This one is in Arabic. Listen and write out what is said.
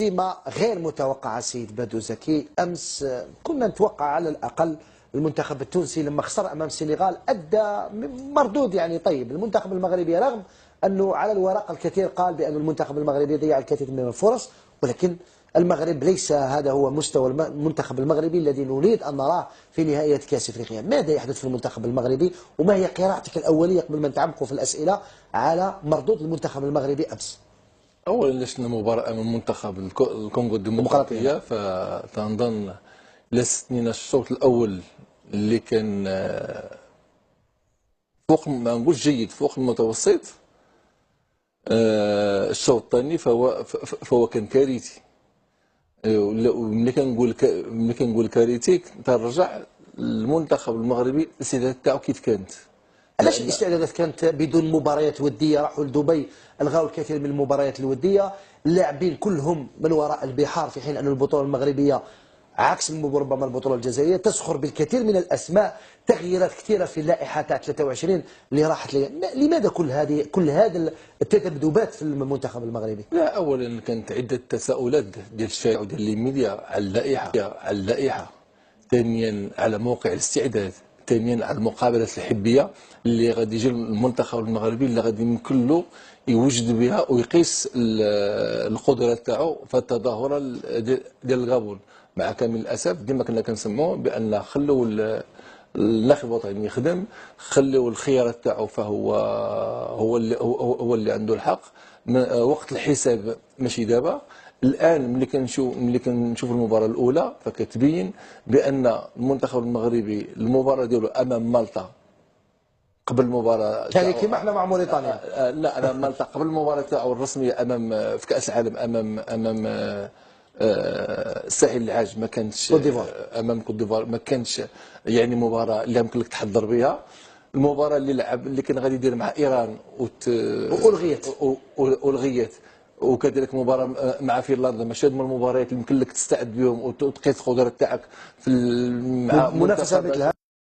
هزيمة غير متوقعة سيد بدو زكي. أمس كنا نتوقع على الأقل المنتخب التونسي لما خسر أمام السنغال أدى مردود يعني طيب. المنتخب المغربي رغم أنه على الورق الكثير قال بأن المنتخب المغربي ضيع الكثير من الفرص، ولكن المغرب ليس هذا هو مستوى المنتخب المغربي الذي نريد أن نراه في نهائيات كأس أفريقيا. ماذا يحدث في المنتخب المغربي وما هي قراءتك الأولية قبل ما نتعمقوا في الأسئلة على مردود المنتخب المغربي أمس؟ اولا لسنا مباراه من منتخب الكونغو الديمقراطيه، فتنظن لسنين الشوط الاول اللي كان فوق، ما نقولش جيد، فوق المتوسط. الشوط الثاني فهو كان كارثي. ملي كنقول كارثي ترجع المنتخب المغربي الاستعدادات تاعو كيف كانت. علاش الاستعدادات كانت بدون مباريات وديه؟ راحوا لدبي الغاوا الكثير من المباريات الوديه، اللاعبين كلهم من وراء البحار، في حين ان البطوله المغربيه عكس ربما البطوله الجزائريه تسخر بالكثير من الاسماء، تغييرات كثيره في اللائحه تاع 23 اللي راحت لماذا كل هذه التذبذبات في المنتخب المغربي؟ لا، اولا كانت عده تساؤلات ديال الشارع وديال لي ميديا على اللائحه، ثانيا على موقع الاستعداد، ثانيا على المقابلات الحبيه اللي غادي يجي المنتخب المغربي اللي غادي يمكن له يوجد بها ويقيس القدرات تاعو في التظاهره ديال الغابون. مع كامل الاسف ديما كنا كنسمعوا بان خلوا الناخب الوطني يخدم، خلوا الخيارات تاعو فهو هو اللي عنده الحق. وقت الحساب ماشي دابا. الان ملي كنشوف المباراه الاولى فكتبين بان المنتخب المغربي المباراه ديالو امام مالطا قبل المباراه يعني كيما احنا مع موريتانيا. لا، امام مالطا قبل المباراه تاعو الرسميه امام في كاس العالم امام الساحل العاج، ما كانتش امام كوت ديفوار، ما كانتش يعني مباراه اللي يمكن لك تحضر بها. المباراه اللي كان غادي يدير مع ايران والغيت، وكذلك مباراه مع فنلندا، ماشي هذوما المباريات اللي يمكن لك تستعد بهم وتقيس القدرات تاعك في منافسه مثل